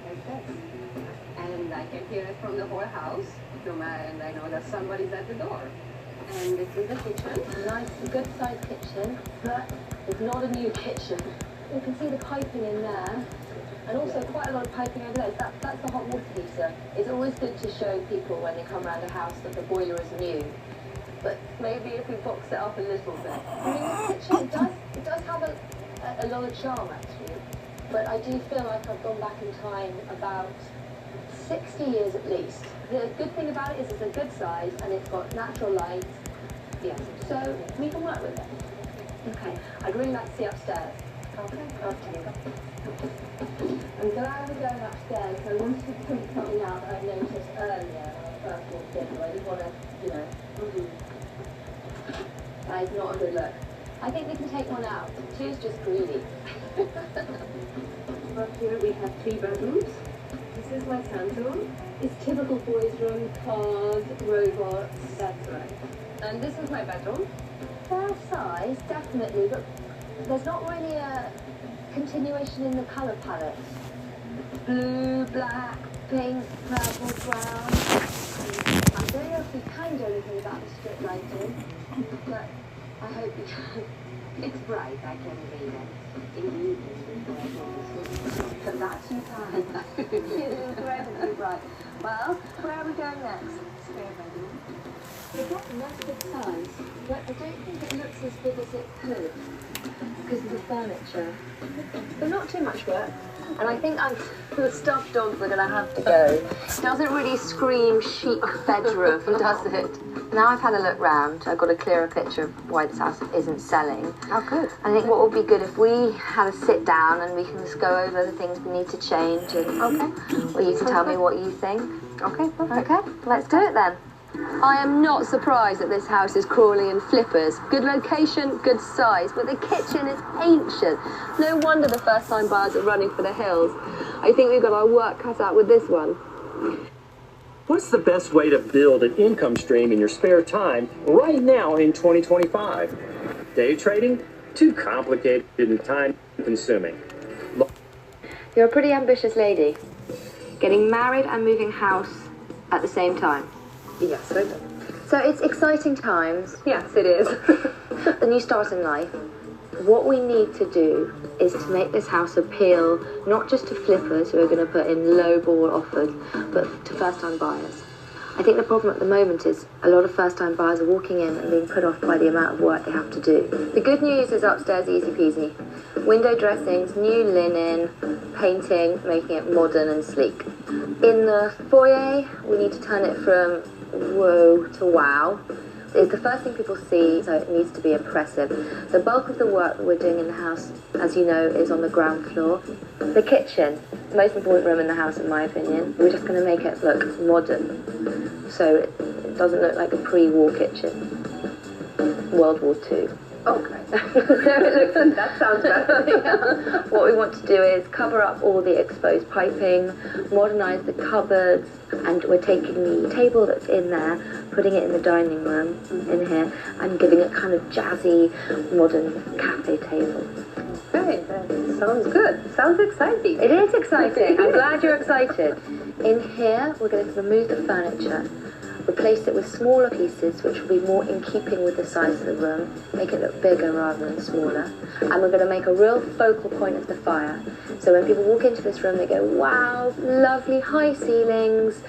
Like this. And I can hear it from the whole house, and I know that somebody's at the door. And this is the kitchen. A nice, good-sized kitchen, but it's not a new kitchen. You can see the piping in there, and also quite a lot of piping over there. That's the hot water heater. It's always good to show people when they come around a house that the boiler is new. But maybe if we box it up a little bit. I mean, the kitchen, it does have a lot of charm, actually. But I do feel like I've gone back in time about 60 years at least. The good thing about it is it's a good size and it's got natural light. Yeah, so we can work with it. Okay, I'd really like to see upstairs. Okay, after you. I'm glad we're going upstairs, so I wanted to point something out that I noticed earlier when I first walked in, but I didn't want to, That is not a good look. I think we can take one out. Two's just greedy. Up here we have 3 bedrooms. This is my son's room. It's typical boys' room, cars, robots. That's right. And this is my bedroom. Fair size, definitely, but there's not really a continuation in the colour palette. Blue, black, pink, purple, brown. I don't know if we can do anything about the strip lighting, but I hope we can. It's bright, I can read it. In the evening, but that you can. It is incredibly bright. Well, where are we going next? Spare bedroom. We've got a nice big size, but I don't think it looks as big as it could because of the furniture. But not too much work. And I think the stuffed dogs are going to have to go. It doesn't really scream chic bedroom, does it? Now I've had a look round, I've got a clearer picture of why this house isn't selling. Oh, good. I think what would be good if we had a sit down and we can just go over the things we need to change. And, Okay. Or you can tell me what you think. Okay, perfect. Okay, let's do it then. I am not surprised that this house is crawling in flippers. Good location, good size, but the kitchen is ancient. No wonder the first-time buyers are running for the hills. I think we've got our work cut out with this one. What's the best way to build an income stream in your spare time right now in 2025? Day trading? Too complicated and time-consuming. You're a pretty ambitious lady. Getting married and moving house at the same time. Yes, I do. So it's exciting times. Yes, it is. A new start in life. What we need to do is to make this house appeal not just to flippers who are going to put in low ball offers, but to first-time buyers. I think the problem at the moment is a lot of first-time buyers are walking in and being put off by the amount of work they have to do. The good news is upstairs easy peasy. Window dressings, new linen, painting, making it modern and sleek. In the foyer, we need to turn it from whoa to wow. It's the first thing people see, so it needs to be impressive. The bulk of the work that we're doing in the house, as you know, is on the ground floor. The kitchen, the most important room in the house in my opinion. We're just going to make it look modern, so it doesn't look like a pre-war kitchen. World War II. Okay. That sounds better. What we want to do is cover up all the exposed piping, modernise the cupboards, and we're taking the table that's in there, putting it in the dining room in here, and giving it kind of jazzy, modern cafe table. Okay, that sounds good. Sounds exciting. It is exciting. I'm glad you're excited. In here, we're going to remove the furniture, replace it with smaller pieces which will be more in keeping with the size of the room, make it look bigger rather than smaller, and we're going to make a real focal point of the fire. So when people walk into this room they go, wow, lovely high ceilings,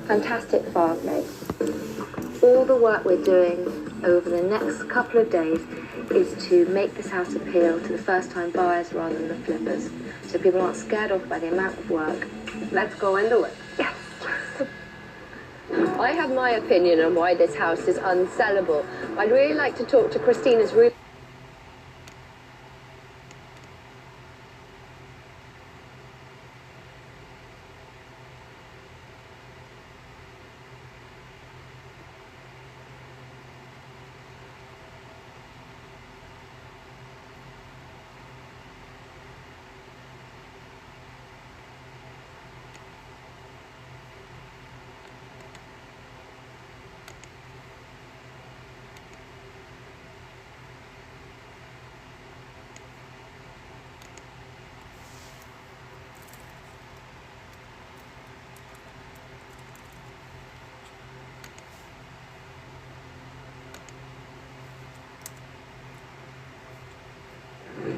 fantastic fireplace. All the work we're doing over the next couple of days is to make this house appeal to the first-time buyers rather than the flippers, so people aren't scared off by the amount of work. Let's go and do it. Yes. I have my opinion on why this house is unsellable. I'd really like to talk to Christina's real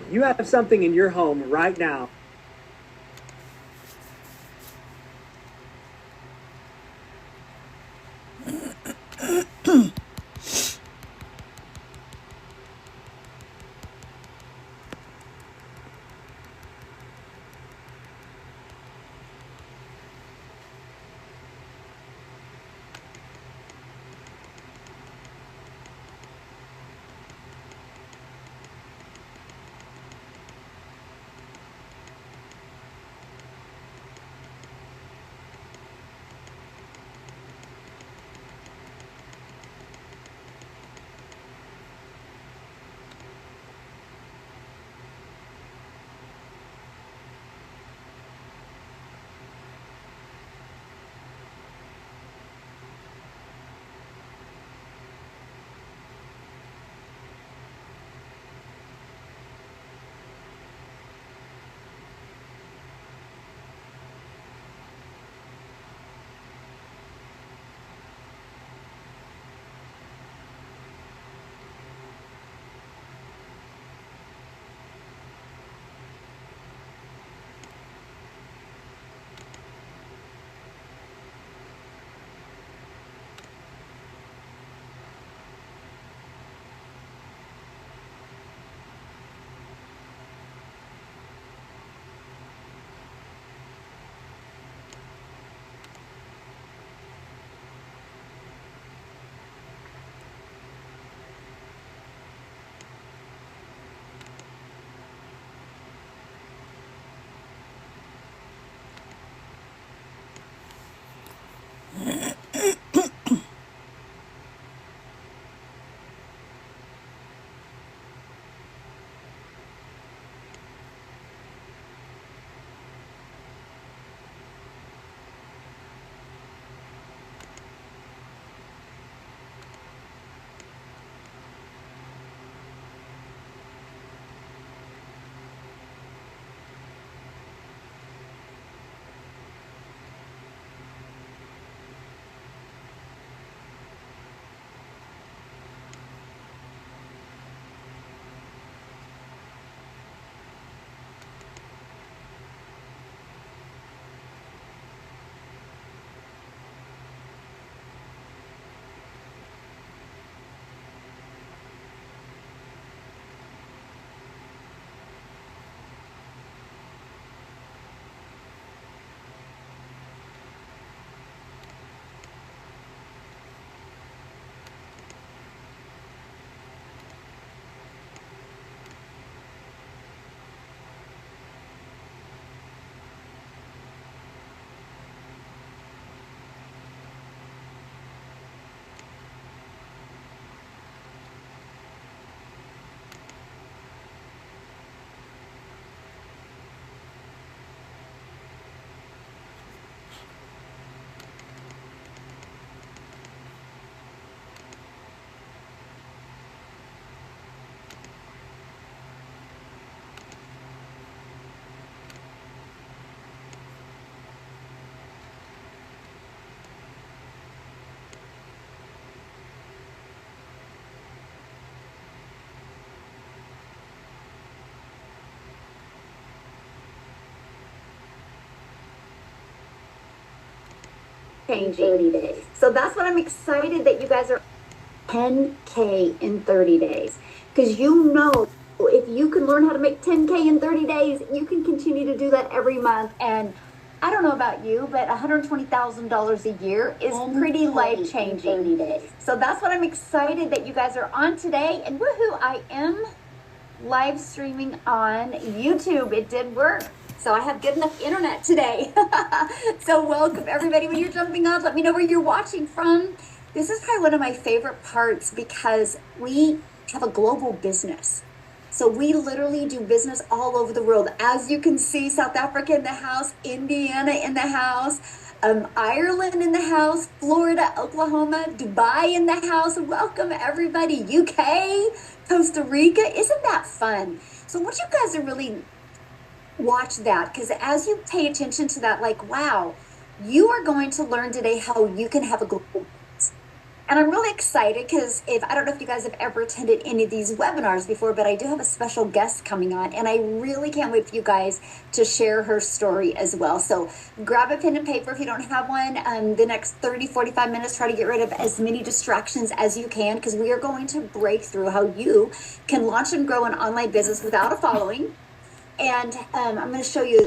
You have something in your home right now. changing 30 days. So that's what I'm excited that you guys are 10K in 30 days. Because you know, if you can learn how to make 10K in 30 days, you can continue to do that every month. And I don't know about you, but $120,000 a year is pretty life-changing. 30 days. So that's what I'm excited that you guys are on today. And woohoo, I am live streaming on YouTube. It did work. So I have good enough internet today. So welcome everybody. When you're jumping on, let me know where you're watching from. This is probably one of my favorite parts because we have a global business. So we literally do business all over the world. As you can see, South Africa in the house, Indiana in the house, Ireland in the house, Florida, Oklahoma, Dubai in the house. Welcome everybody. UK, Costa Rica. Isn't that fun? So what you guys are really watch that, because as you pay attention to that, like, wow, you are going to learn today how you can have a global business. And I'm really excited because I don't know if you guys have ever attended any of these webinars before, but I do have a special guest coming on, and I really can't wait for you guys to share her story as well. So grab a pen and paper if you don't have one. The next 30, 45 minutes, try to get rid of as many distractions as you can, because we are going to break through how you can launch and grow an online business without a following. And I'm going to show you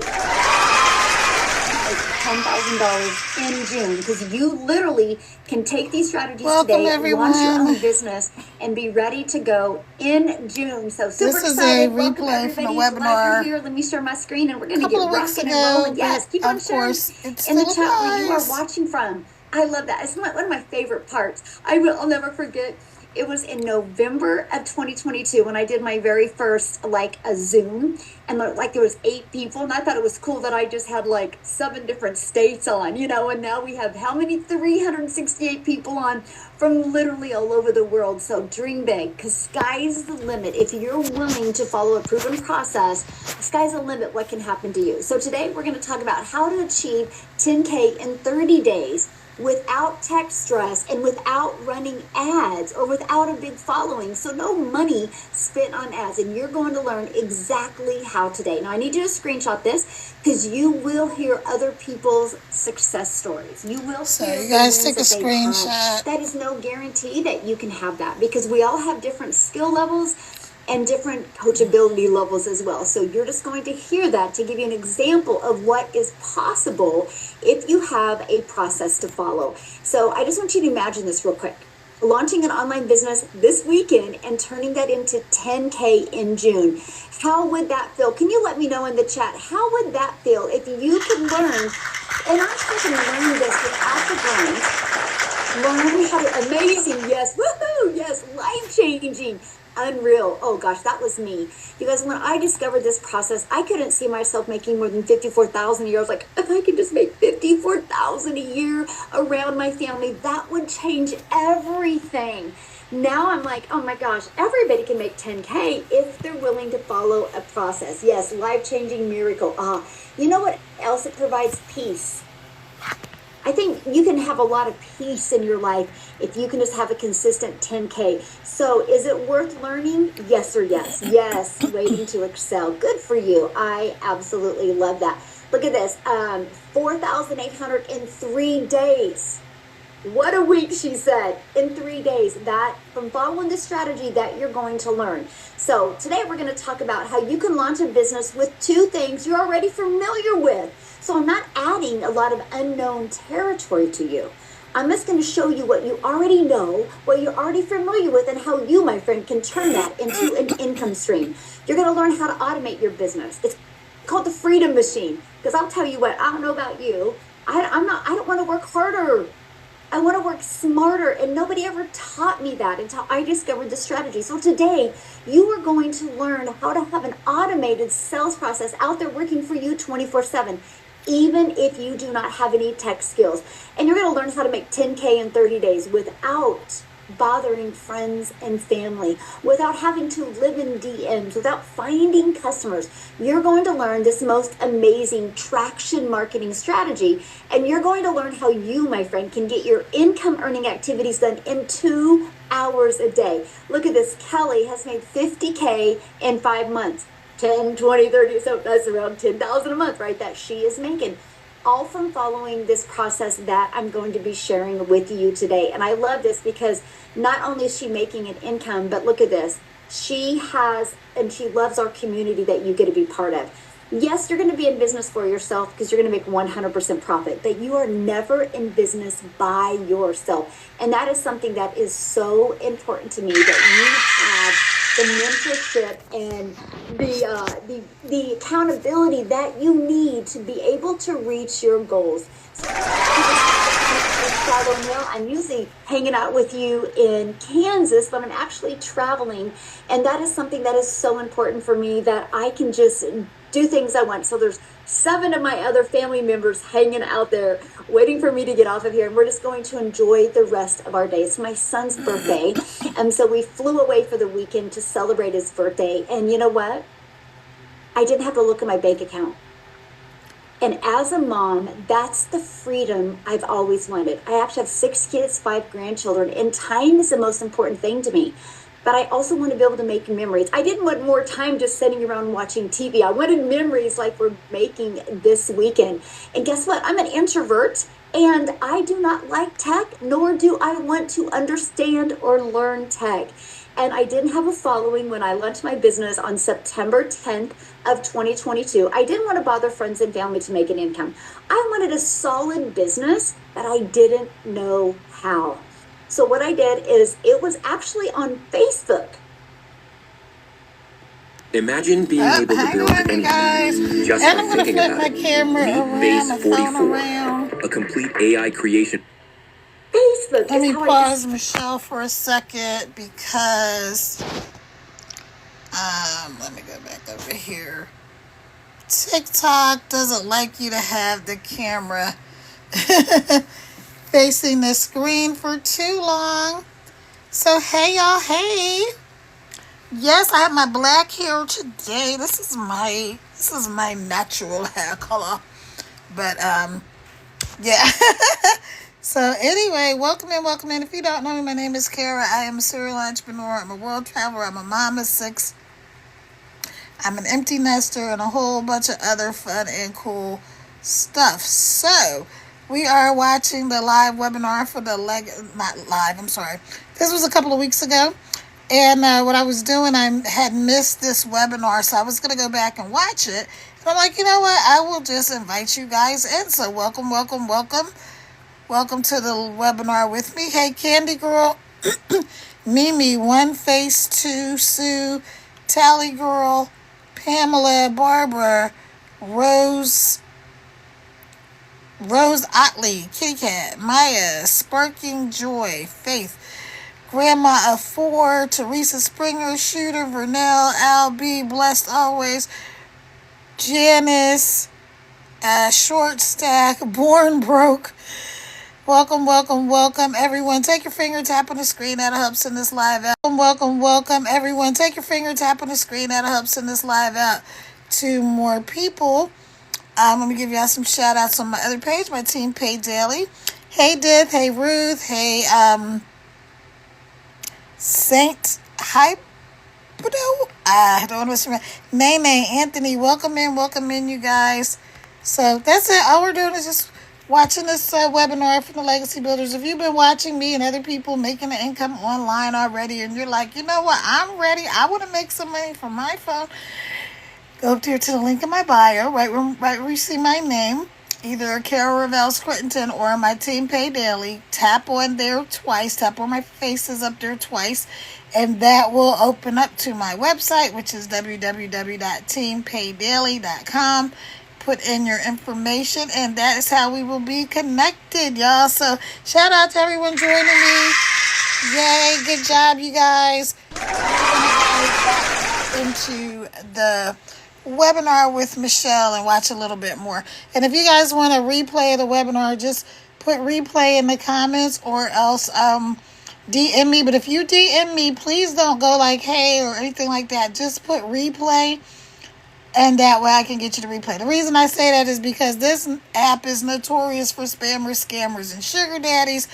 $10,000 in June, because you literally can take these strategies today, everyone. launch your own business, and be ready to go in June. So super This is excited. a Welcome, replay from the everybody. Glad webinar you're here. Let me share my screen, and we're going to couple get of weeks rocking and ago, rolling. Yes, but keep on of sharing course, it in the still chat where you are applies. watching from. I love that. It's one of my favorite parts. I'll never forget. It was in November of 2022 when I did my very first a Zoom, and there was 8 people, and I thought it was cool that I just had 7 different states on, and now we have how many? 368 people on from literally all over the world. So dream big, because sky's the limit. If you're willing to follow a proven process, sky's the limit what can happen to you. So today we're going to talk about how to achieve 10K in 30 days without tech stress and without running ads or without a big following. So no money spent on ads, and you're going to learn exactly how today. Now I need you to screenshot this, because you will hear other people's success stories. You will So hear you guys the take a wins that they've had. screenshot. That is no guarantee that you can have that, because we all have different skill levels and different coachability levels as well. So you're just going to hear that to give you an example of what is possible if you have a process to follow. So I just want you to imagine this real quick. Launching an online business this weekend and turning that into 10K in June. How would that feel? Can you let me know in the chat? How would that feel if you could learn, and I'm still going to learn this without the brains, learn how to, amazing, yes, woohoo, yes, life-changing, unreal. Oh gosh, that was me. You guys, when I discovered this process, I couldn't see myself making more than $54,000 a year. I was like, if I could just make $54,000 a year around my family, that would change everything. Now I'm like, oh my gosh, everybody can make 10K if they're willing to follow a process. Yes, life-changing miracle. You know what else? It provides peace. I think you can have a lot of peace in your life if you can just have a consistent 10K. So is it worth learning? Yes or yes? Yes, waiting to excel. Good for you. I absolutely love that. Look at this, 4,800 in 3 days. What a week, she said, in 3 days. That from following the strategy that you're going to learn. So today we're going to talk about how you can launch a business with 2 things you're already familiar with. So I'm not adding a lot of unknown territory to you. I'm just going to show you what you already know, what you're already familiar with, and how you, my friend, can turn that into an income stream. You're going to learn how to automate your business. It's called the Freedom Machine. Because I'll tell you what, I don't know about you. I don't want to work harder. I want to work smarter, and nobody ever taught me that until I discovered the strategy. So today, you are going to learn how to have an automated sales process out there working for you 24/7, even if you do not have any tech skills. And you're going to learn how to make 10K in 30 days without bothering friends and family, without having to live in DMs, without finding customers. You're going to learn this most amazing traction marketing strategy, and you're going to learn how you, my friend, can get your income earning activities done in 2 hours a day. Look at this. Kelly has made 50K in 5 months. 10, 20, 30, so that's around 10,000 a month, right? That she is making. All from following this process that I'm going to be sharing with you today. And I love this because not only is she making an income, but look at this. She has, and she loves our community that you get to be part of. Yes, you're going to be in business for yourself because you're going to make 100% profit, but you are never in business by yourself. And that is something that is so important to me, that you have the mentorship and the accountability that you need to be able to reach your goals. So, I'm usually hanging out with you in Kansas, but I'm actually traveling, and that is something that is so important for me, that I can just do things I want. So there's 7 of my other family members hanging out there waiting for me to get off of here, and we're just going to enjoy the rest of our day. It's my son's birthday, and so we flew away for the weekend to celebrate his birthday. And you know what? I didn't have to look at my bank account. And as a mom, that's the freedom I've always wanted. I actually have 6 kids, 5 grandchildren, and time is the most important thing to me. But I also want to be able to make memories. I didn't want more time just sitting around watching TV. I wanted memories like we're making this weekend. And guess what? I'm an introvert, and I do not like tech, nor do I want to understand or learn tech. And I didn't have a following when I launched my business on September 10th of 2022. I didn't want to bother friends and family to make an income. I wanted a solid business, but I didn't know how. So what I did is, it was actually on Facebook. Imagine being able to build anything just by thinking about it. Meet Base 44, a complete AI creation. Facebook. Let me pause Michelle for a second because let me go back over here. TikTok doesn't like you to have the camera facing the screen for too long. So hey y'all, hey. Yes, I have my black hair today. This is my natural hair color. But yeah. So anyway, welcome in. If you don't know me, my name is Kara. I am a serial entrepreneur. I'm a world traveler. I'm a mom of 6. I'm an empty nester and a whole bunch of other fun and cool stuff. So we are watching the live webinar for This was a couple of weeks ago. And what I was doing, I had missed this webinar, so I was going to go back and watch it. And I'm like, you know what? I will just invite you guys in. So welcome. Welcome to the webinar with me. Hey, Candy Girl, Mimi, One Face 2, Sue, Tally Girl, Pamela, Barbara, Rose Otley, Kitty Cat, Maya, Sparking Joy, Faith, Grandma of 4, Teresa Springer, Shooter, Vernell, Al B, Blessed Always, Janice, Short Stack, Born Broke. Welcome, everyone. Take your finger, tap on the screen. That'll help send this live out. Welcome, everyone. Take your finger, tap on the screen. That'll help send this live out to more people. Let me give y'all some shout outs on my other page, my Team Pay Daily. Hey, Dip. Hey, Ruth. Hey, Saint Hype. I don't know what's your name. Nene, Anthony. Welcome in, you guys. So that's it. All we're doing is just watching this webinar from the Legacy Builders. If you've been watching me and other people making an income online already, and you're like, you know what, I'm ready, I want to make some money from my phone, go up here to the link in my bio, right where you see my name, either Carol Ravel Crittenton or my Team Pay Daily. Tap on there twice, tap on my faces up there twice, and that will open up to my website, which is www.teampaydaily.com. Put in your information, and that is how we will be connected, y'all. So shout out to everyone joining me. Yay, good job, you guys. Into the webinar with Michelle and watch a little bit more. And if you guys want a replay of the webinar, just put replay in the comments, or else DM me. But if you DM me, please don't go like hey or anything like that. Just put replay, and that way I can get you to replay. The reason I say that is because this app is notorious for spammers, scammers, and sugar daddies.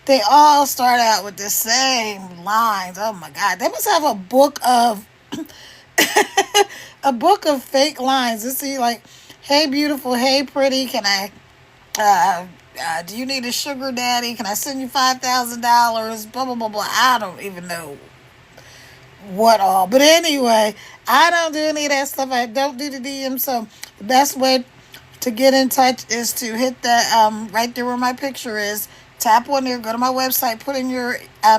They all start out with the same lines. Oh my God. They must have a book of fake lines. Let's see, like, hey beautiful, hey pretty, can I do you need a sugar daddy? Can I send you $5,000? Blah blah blah blah. I don't even know what all. But anyway, I don't do any of that stuff. I don't do the DM. So the best way to get in touch is to hit that right there where my picture is. Tap on there, go to my website, put in your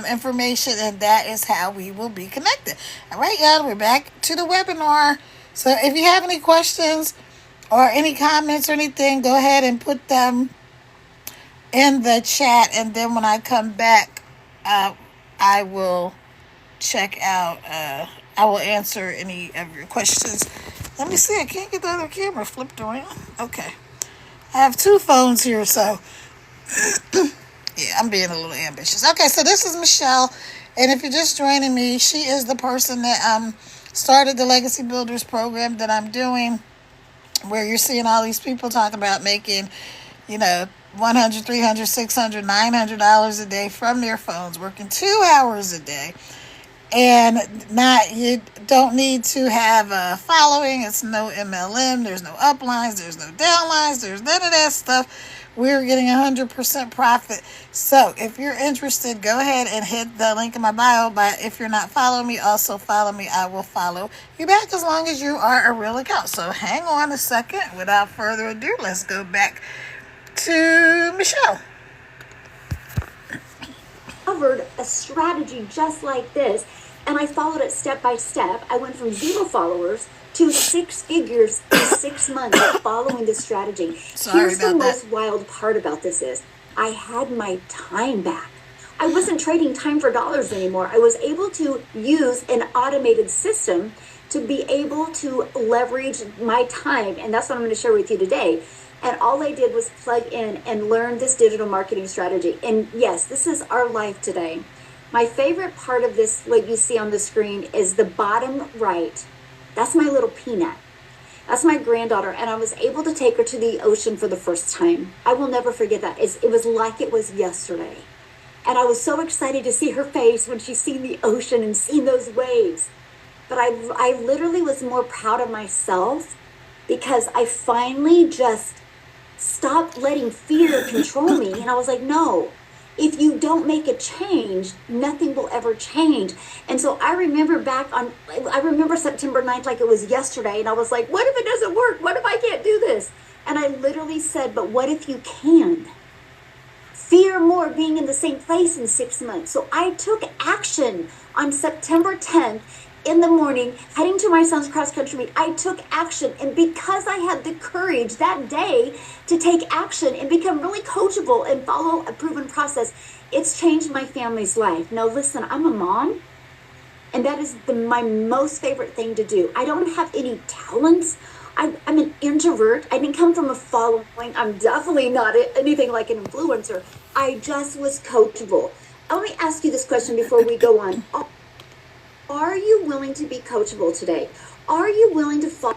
information, and that is how we will be connected. All right, y'all, we're back to the webinar. So if you have any questions or any comments or anything, go ahead and put them in the chat, and then when I come back, I will check out, I will answer any of your questions. Let me see, I can't get the other camera flipped around. Okay. I have 2 phones here, so yeah, I'm being a little ambitious. Okay, so this is Michelle, and if you're just joining me, she is the person that started the Legacy Builders program that I'm doing where you're seeing all these people talking about making, you know, $100, $300, $600, $900 a day from their phones, working 2 hours a day. And you don't need to have a following. It's no MLM. There's no uplines. There's no downlines. There's none of that stuff. We're getting 100% profit. So if you're interested, go ahead and hit the link in my bio. But if you're not following me, also follow me. I will follow you back as long as you are a real account. So hang on a second. Without further ado, let's go back to Michelle. Covered a strategy just like this, and I followed it step by step. I went from 0 followers to 6 figures in 6 months of following this strategy. Here's the most wild part about this is I had my time back. I wasn't trading time for dollars anymore. I was able to use an automated system to be able to leverage my time, and that's what I'm going to share with you today. And all I did was plug in and learn this digital marketing strategy. And yes, this is our life today. My favorite part of this, what you see on the screen, is the bottom right. That's my little peanut. That's my granddaughter. And I was able to take her to the ocean for the first time. I will never forget that. It was like it was yesterday. And I was so excited to see her face when she seen the ocean and seen those waves. But I literally was more proud of myself because I finally just stopped letting fear control me. And I was like, no, if you don't make a change, nothing will ever change. And so I remember September 9th like it was yesterday. And I was like, what if it doesn't work? What if I can't do this? And I literally said, but what if you can? Fear more being in the same place in 6 months. So I took action on September 10th. In the morning, heading to my son's cross-country meet. I took action, and because I had the courage that day to take action and become really coachable and follow a proven process, it's changed my family's life. Now listen, I'm a mom, and that is my most favorite thing to do. I don't have any talents. I'm an introvert. I didn't come from a following. I'm definitely not anything like an influencer. I just was coachable. Let me ask you this question before we go on. Are you willing to be coachable today? Are you willing to follow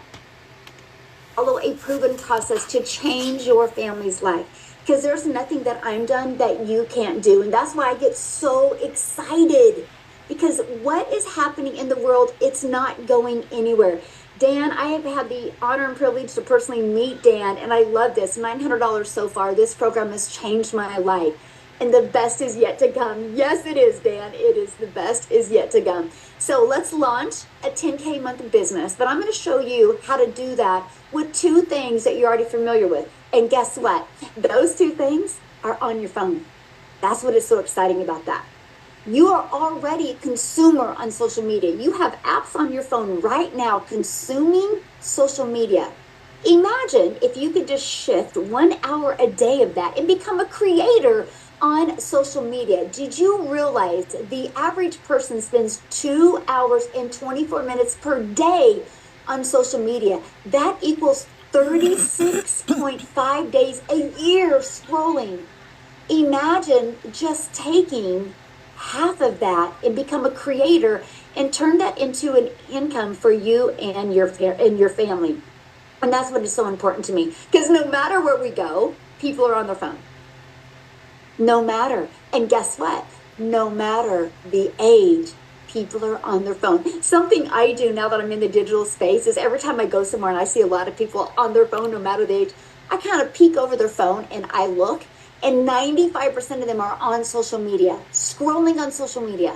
a proven process to change your family's life? Because there's nothing that I'm done that you can't do. And that's why I get so excited. Because what is happening in the world, it's not going anywhere. Dan, I have had the honor and privilege to personally meet Dan, and I love this. $900 so far. This program has changed my life. And the best is yet to come. Yes, it is, Dan. It is. The best is yet to come. So let's launch a 10K month business. But I'm going to show you how to do that with 2 things that you're already familiar with. And guess what? Those 2 things are on your phone. That's what is so exciting about that. You are already a consumer on social media. You have apps on your phone right now consuming social media. Imagine if you could just shift 1 hour a day of that and become a creator on social media. Did you realize the average person spends 2 hours and 24 minutes per day on social media? That equals 36.5 days a year scrolling. Imagine just taking half of that and become a creator and turn that into an income for you and your family. And that's what is so important to me. Because no matter where we go, people are on their phone. No matter. And guess what? No matter the age, people are on their phone. Something I do now that I'm in the digital space is every time I go somewhere and I see a lot of people on their phone, no matter the age, I kind of peek over their phone and I look, and 95% of them are on social media, scrolling on social media.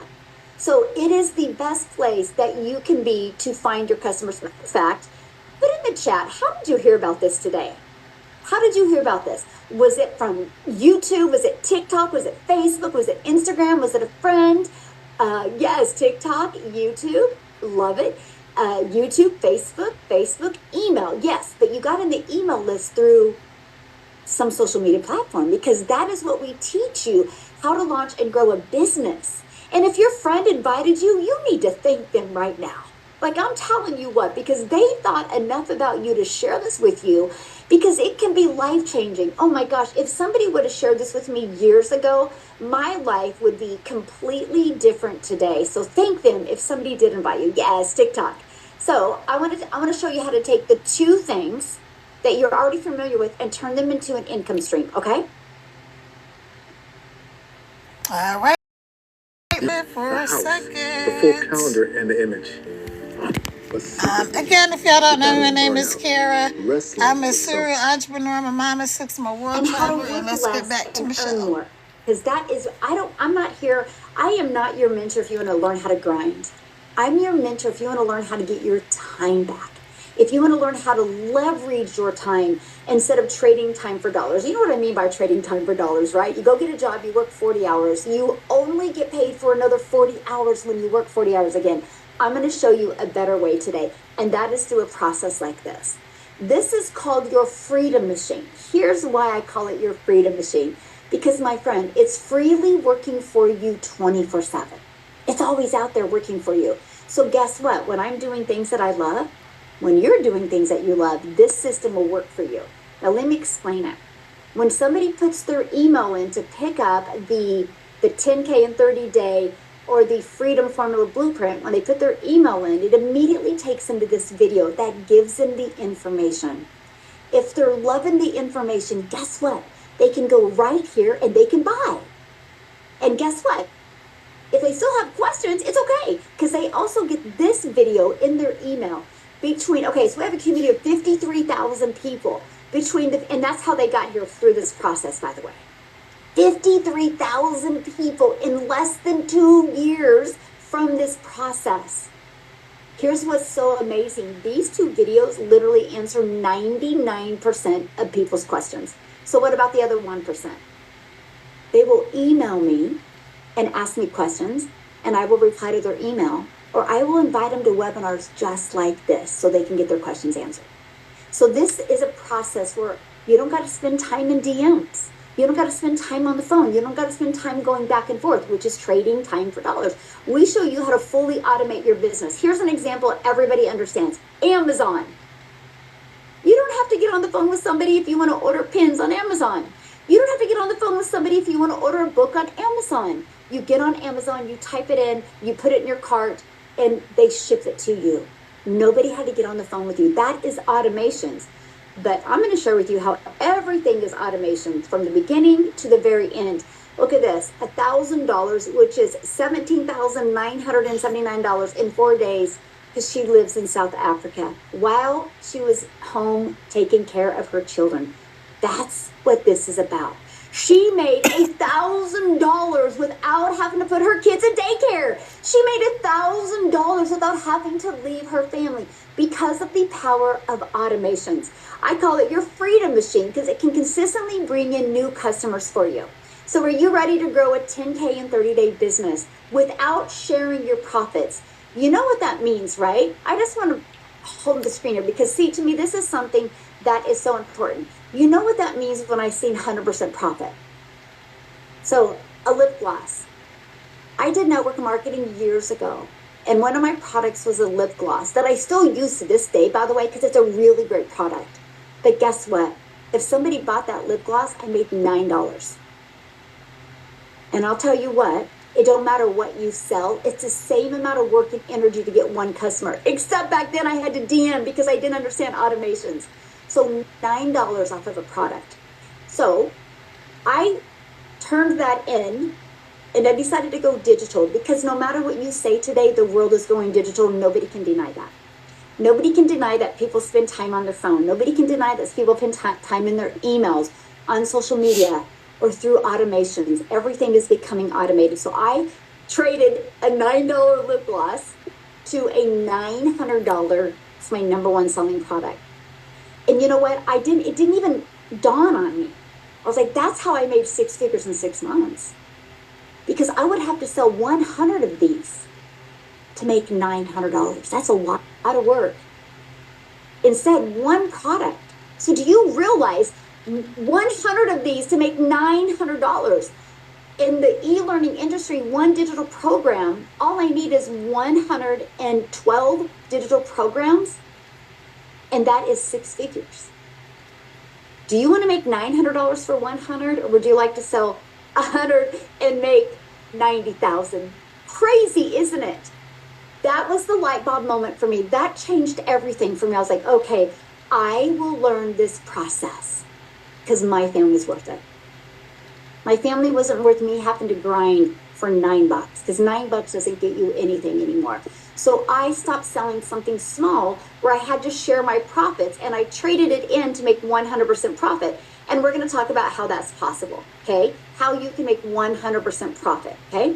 So it is the best place that you can be to find your customers. In fact, put in the chat, how did you hear about this today? How did you hear about this? Was it from YouTube? Was it TikTok? Was it Facebook? Was it Instagram? Was it a friend? Yes, TikTok, YouTube, love it. YouTube, Facebook, email, yes. But you got in the email list through some social media platform because that is what we teach you, how to launch and grow a business. And if your friend invited you, you need to thank them right now. Like I'm telling you what, because they thought enough about you to share this with you because it can be life-changing. Oh my gosh, if somebody would have shared this with me years ago, my life would be completely different today. So thank them if somebody did invite you. Yes, TikTok. So I want to show you how to take the 2 things that you're already familiar with and turn them into an income stream, okay? All right. For a second. The full calendar and the image. Again, if y'all don't know, my name is Kara. I'm a serial entrepreneur. My mom is 6. I'm a world traveler. And let's get back to Michelle. Because that is, I'm not here, I am not your mentor if you want to learn how to grind. I'm your mentor if you want to learn how to get your time back. If you want to learn how to leverage your time instead of trading time for dollars. You know what I mean by trading time for dollars, right? You go get a job, you work 40 hours. You only get paid for another 40 hours when you work 40 hours again. I'm going to show you a better way today, and that is through a process like this. This is called your freedom machine. Here's why I call it your freedom machine. Because, my friend, it's freely working for you 24/7. It's always out there working for you. So guess what? When I'm doing things that I love, when you're doing things that you love, this system will work for you. Now, let me explain it. When somebody puts their email in to pick up the 10K in 30 day or the Freedom Formula Blueprint, when they put their email in, it immediately takes them to this video that gives them the information. If they're loving the information, guess what? They can go right here and they can buy. And guess what? If they still have questions, it's okay, because they also get this video in their email. So we have a community of 53,000 people and that's how they got here through this process, by the way. 53,000 people in less than 2 years from this process. Here's what's so amazing. These 2 videos literally answer 99% of people's questions. So what about the other 1%? They will email me and ask me questions, and I will reply to their email, or I will invite them to webinars just like this so they can get their questions answered. So this is a process where you don't got to spend time in DMs. You don't got to spend time on the phone. You don't got to spend time going back and forth, which is trading time for dollars. We show you how to fully automate your business. Here's an example everybody understands. Amazon. You don't have to get on the phone with somebody if you want to order pins on Amazon. You don't have to get on the phone with somebody if you want to order a book on Amazon. You get on Amazon, you type it in, you put it in your cart, and they ship it to you. Nobody had to get on the phone with you. That is automations. But I'm going to share with you how everything is automation from the beginning to the very end. Look at this, $1,000, which is $17,979 in 4 days, because she lives in South Africa while she was home taking care of her children. That's what this is about. She made $1,000 without having to put her kids in daycare. She made $1,000 without having to leave her family because of the power of automations. I call it your freedom machine because it can consistently bring in new customers for you. So are you ready to grow a 10K in 30-day business without sharing your profits? You know what that means, right? I just want to hold the screen here because, see, to me, this is something that is so important. You know what that means when I see 100% profit. So a lip gloss. I did network marketing years ago, and one of my products was a lip gloss that I still use to this day, by the way, because it's a really great product. But guess what? If somebody bought that lip gloss, I made $9. And I'll tell you what, it don't matter what you sell. It's the same amount of work and energy to get one customer. Except back then I had to DM because I didn't understand automations. So $9 off of a product. So I turned that in and I decided to go digital because no matter what you say today, the world is going digital. Nobody can deny that. Nobody can deny that people spend time on their phone. Nobody can deny that people spend time in their emails, on social media, or through automations. Everything is becoming automated. So I traded a $9 lip gloss to a $900. It's my number one selling product. And you know what? It didn't even dawn on me. I was like, that's how I made 6 figures in 6 months. Because I would have to sell 100 of these to make $900. That's a lot of work. Instead, one product. So do you realize 100 of these to make $900? In the e-learning industry, one digital program, all I need is 112 digital programs, and that is 6 figures. Do you want to make $900 for 100, or would you like to sell 100 and make $90,000? Crazy, isn't it? That was the light bulb moment for me. That changed everything for me. I was like, okay, I will learn this process because my family's worth it. My family wasn't worth me having to grind for $9 because $9 doesn't get you anything anymore. So I stopped selling something small where I had to share my profits, and I traded it in to make 100% profit. And we're going to talk about how that's possible, okay? How you can make 100% profit, okay?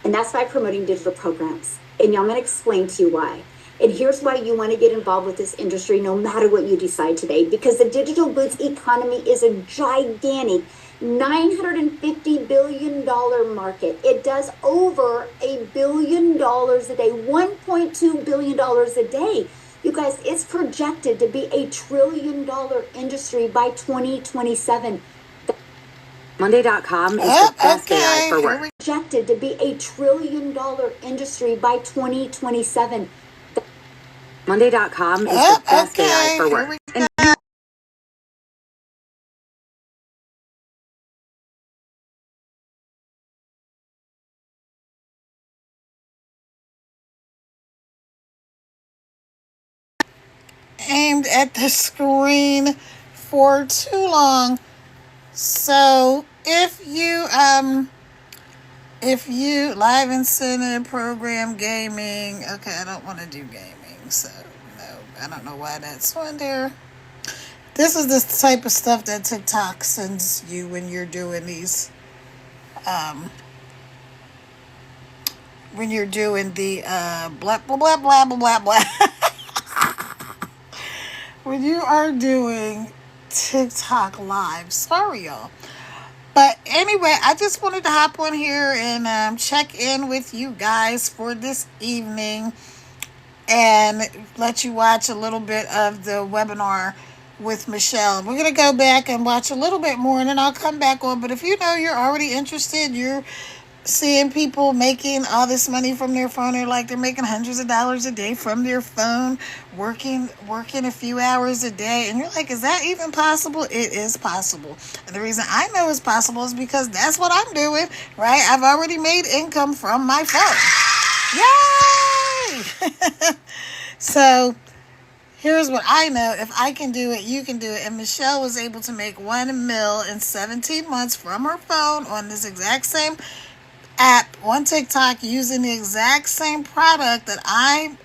And that's by promoting digital programs. And I'm going to explain to you why. And here's why you want to get involved with this industry no matter what you decide today. Because the digital goods economy is a gigantic $950 billion market. It does over $1 billion a day, $1.2 billion a day. You guys, it's projected to be a $1 trillion industry by 2027. Monday.com is the best AI for work. Projected to be a $1 trillion industry by 2027. Monday.com is the best AI for work. Aimed at the screen for too long. So if you live incentive program gaming, okay, I don't want to do gaming, so no, I don't know why that's on there. This is the type of stuff that TikTok sends you when you're doing these when you're doing the blah blah blah blah blah blah blah. When you are doing TikTok live. Sorry, y'all. But anyway, I just wanted to hop on here and check in with you guys for this evening and let you watch a little bit of the webinar with Michelle. We're going to go back and watch a little bit more, and then I'll come back on. But if you know you're already interested, you're seeing people making all this money from their phone. They're making hundreds of dollars a day from their phone, working a few hours a day, and you're like, is that even possible? It is possible. And the reason I know it's possible is because that's what I'm doing, right? I've already made income from my phone. Yay! So here's what I know. If I can do it, you can do it. And Michelle was able to make $1 million in 17 months from her phone on this exact same app on TikTok using the exact same product that I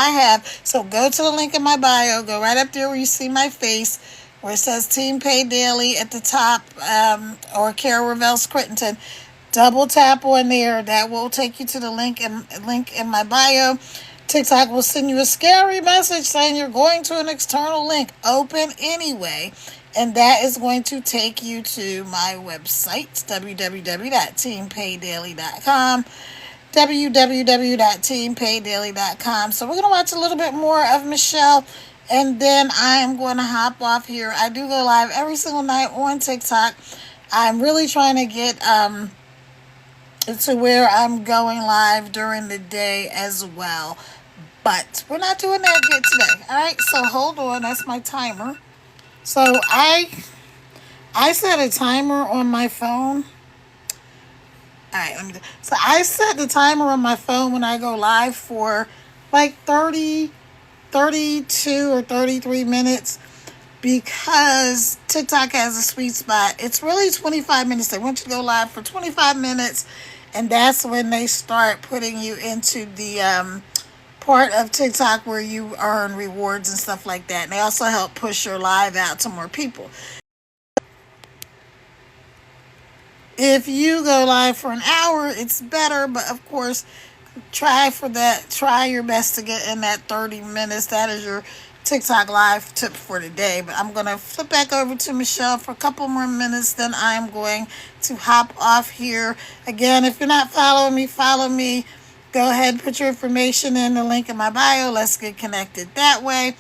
have. So go to the link in my bio, go right up there where you see my face, where it says Team Pay Daily at the top, or Carol Revel's Crittenton. Double tap on there. That will take you to the link in my bio. TikTok will send you a scary message saying you're going to an external link. Open anyway. And that is going to take you to my website, www.teampaydaily.com, www.teampaydaily.com. So we're going to watch a little bit more of Michelle, and then I am going to hop off here. I do go live every single night on TikTok. I'm really trying to get to where I'm going live during the day as well. But we're not doing that yet today. All right, so hold on. That's my timer. So I set a timer on my phone. All right, so I set the timer on my phone when I go live for like 30, 32 or 33 minutes because TikTok has a sweet spot. It's really 25 minutes. They want you to go live for 25 minutes, and that's when they start putting you into the part of TikTok where you earn rewards and stuff like that. And they also help push your live out to more people. If you go live for an hour, it's better, but of course, try your best to get in that 30 minutes. That is your TikTok live tip for today. But I'm going to flip back over to Michelle for a couple more minutes, then I'm going to hop off here. Again, if you're not following me, follow me. Go ahead and put your information in the link in my bio. Let's get connected that way.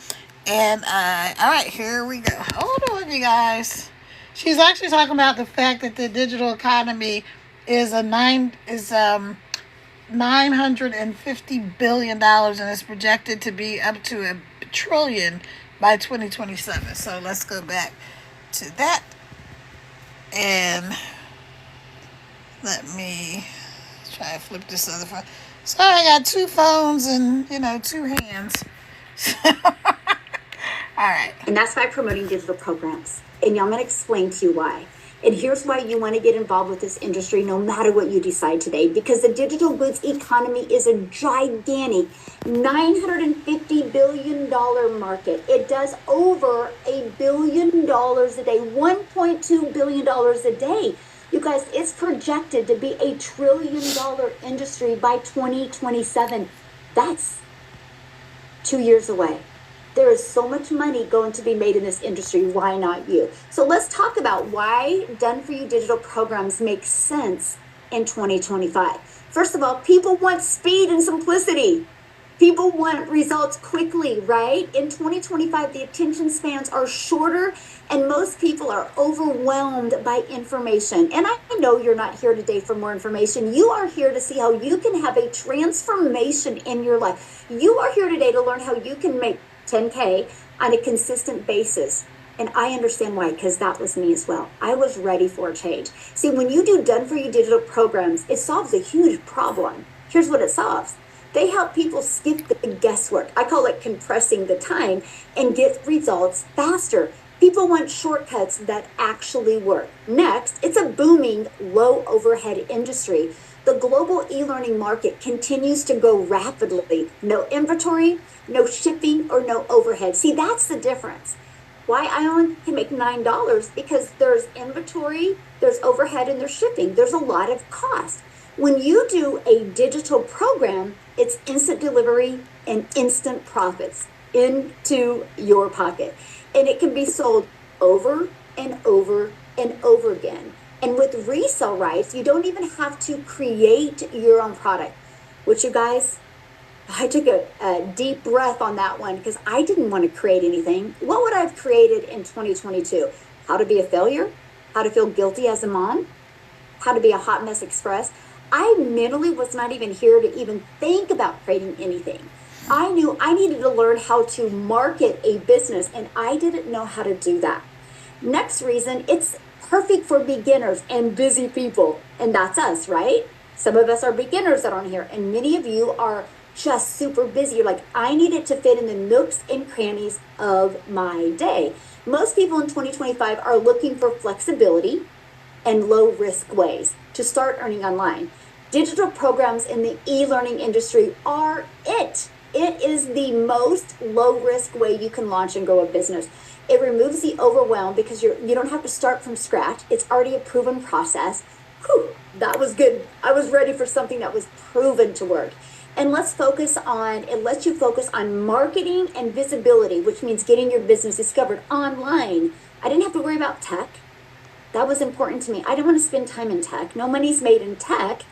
And all right, here we go. Hold on, you guys. She's actually talking about the fact that the digital economy is $950 billion, and it's projected to be up to $1 trillion by 2027. So let's go back to that, and let me try to flip this other phone. Sorry, I got two phones and, two hands. All right. And that's by promoting digital programs. And I'm going to explain to you why. And here's why you want to get involved with this industry no matter what you decide today. Because the digital goods economy is a gigantic $950 billion market. It does over $1 billion a day, $1.2 billion a day. You guys, it's projected to be a $1 trillion industry by 2027. That's 2 years away. There is so much money going to be made in this industry. Why not you? So let's talk about why done-for-you digital programs make sense in 2025. First of all, people want speed and simplicity. People want results quickly, right? In 2025, the attention spans are shorter and most people are overwhelmed by information. And I know you're not here today for more information. You are here to see how you can have a transformation in your life. You are here today to learn how you can make 10K on a consistent basis. And I understand why, because that was me as well. I was ready for a change. See, when you do done-for-you digital programs, it solves a huge problem. Here's what it solves. They help people skip the guesswork. I call it compressing the time and get results faster. People want shortcuts that actually work. Next, it's a booming low overhead industry. The global e-learning market continues to grow rapidly. No inventory, no shipping, or no overhead. See, that's the difference. Why I only can make $9? Because there's inventory, there's overhead, and there's shipping. There's a lot of cost. When you do a digital program, it's instant delivery and instant profits into your pocket. And it can be sold over and over and over again. And with resale rights, you don't even have to create your own product. Which, you guys, I took a deep breath on that one because I didn't want to create anything. What would I have created in 2022? How to be a failure? How to feel guilty as a mom? How to be a hot mess express? I mentally was not even here to even think about creating anything. I knew I needed to learn how to market a business, and I didn't know how to do that. Next reason, it's perfect for beginners and busy people, and that's us, right? Some of us are beginners that are on here, and many of you are just super busy. You're like, I need it to fit in the nooks and crannies of my day. Most people in 2025 are looking for flexibility and low risk ways to start earning online. Digital programs in the e-learning industry are it. It is the most low risk way you can launch and grow a business. It removes the overwhelm because you don't have to start from scratch. It's already a proven process. Whew, that was good. I was ready for something that was proven to work. And it lets you focus on marketing and visibility, which means getting your business discovered online. I didn't have to worry about tech. That was important to me. I didn't want to spend time in tech. No money's made in tech.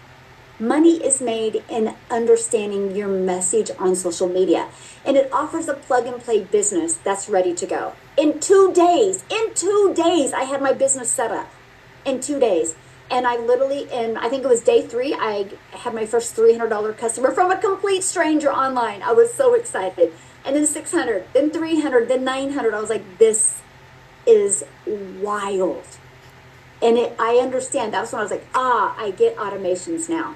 Money is made in understanding your message on social media. And it offers a plug and play business that's ready to go. In 2 days, I had my business set up. In 2 days. And I think it was day 3, I had my first $300 customer from a complete stranger online. I was so excited. And then 600, then 300, then 900. I was like, this is wild. And I understand. That's when I was like, I get automations now.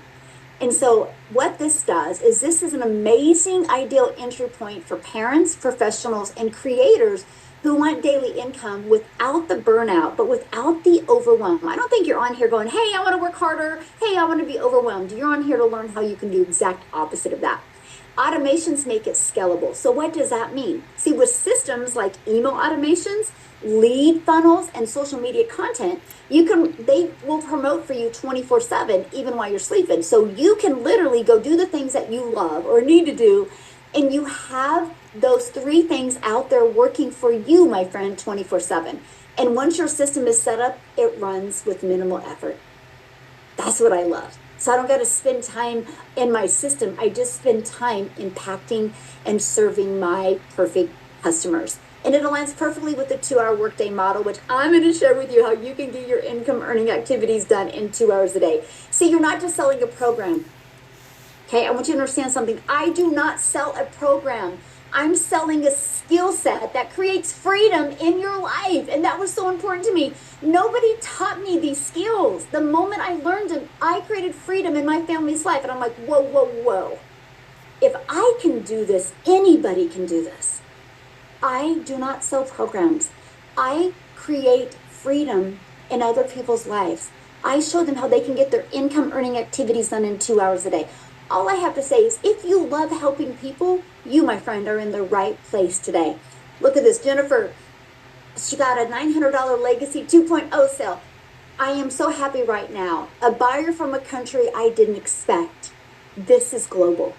And so what this does is this is an amazing ideal entry point for parents, professionals, and creators who want daily income without the burnout, but without the overwhelm. I don't think you're on here going, hey, I want to work harder. Hey, I want to be overwhelmed. You're on here to learn how you can do exact opposite of that. Automations make it scalable. So what does that mean? See, with systems like email automations, lead funnels, and social media content, they will promote for you 24/7, even while you're sleeping. So you can literally go do the things that you love or need to do, and you have those 3 things out there working for you, my friend, 24/7. And once your system is set up, it runs with minimal effort. That's what I love. So I don't got to spend time in my system. I just spend time impacting and serving my perfect customers. And it aligns perfectly with the 2-hour workday model, which I'm going to share with you how you can get your income earning activities done in 2 hours a day. See, you're not just selling a program. Okay, I want you to understand something. I do not sell a program. I'm selling a skill set that creates freedom in your life. And that was so important to me. Nobody taught me these skills. The moment I learned them, I created freedom in my family's life. And I'm like, whoa. If I can do this, anybody can do this. I do not sell programs. I create freedom in other people's lives. I show them how they can get their income earning activities done in 2 hours a day. All I have to say is if you love helping people, you, my friend, are in the right place today. Look at this, Jennifer. She got a $900 Legacy 2.0 sale. I am so happy right now. A buyer from a country I didn't expect. This is global.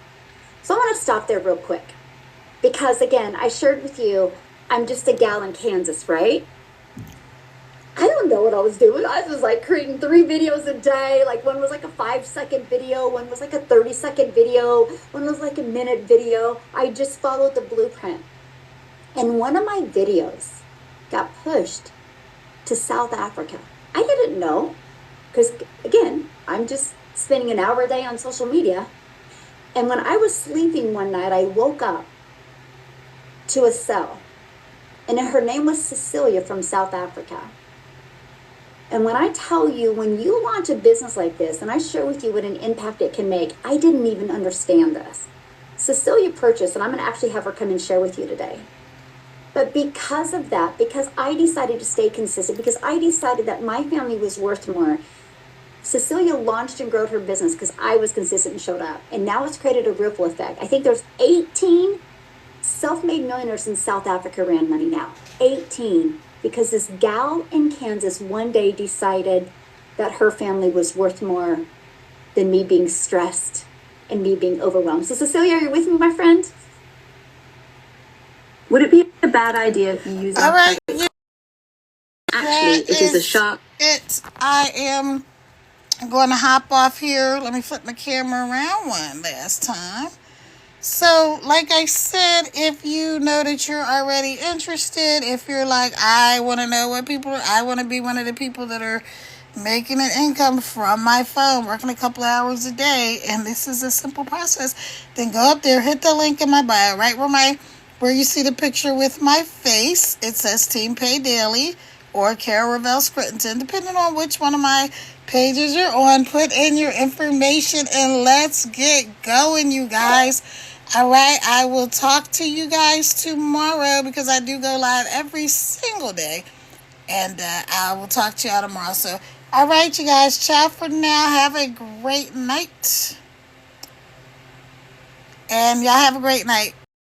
So I want to stop there real quick. Because again, I shared with you, I'm just a gal in Kansas, right? I don't know what I was doing. I was like creating 3 videos a day. Like one was like a 5-second video. One was like a 30-second video. One was like a minute video. I just followed the blueprint. And one of my videos got pushed to South Africa. I didn't know. Because again, I'm just spending an hour a day on social media. And when I was sleeping one night, I woke up to a cell. And her name was Cecilia from South Africa. And when I tell you, when you launch a business like this, and I share with you what an impact it can make, I didn't even understand this. Cecilia purchased, and I'm going to actually have her come and share with you today. But because of that, because I decided to stay consistent, because I decided that my family was worth more, Cecilia launched and grew her business because I was consistent and showed up. And now it's created a ripple effect. I think there's 18 self-made millionaires in South Africa ran money now. 18. Because this gal in Kansas one day decided that her family was worth more than me being stressed and me being overwhelmed. So Cecilia, are you with me, my friend? Would it be a bad idea if you use All right. actually, it is a shop. I am going to hop off here. Let me flip my camera around one last time. So, like I said, if you know that you're already interested, if you're like, I want to know what people, I want to be one of the people that are making an income from my phone, working a couple hours a day, and this is a simple process, then go up there, hit the link in my bio, right where you see the picture with my face. It says Team Pay Daily or Carol Ravel Scrittenton, depending on which one of my pages you're on. Put in your information and let's get going, you guys. All right, I will talk to you guys tomorrow because I do go live every single day. And I will talk to y'all tomorrow. So, all right, you guys, ciao for now. Have a great night. And y'all have a great night.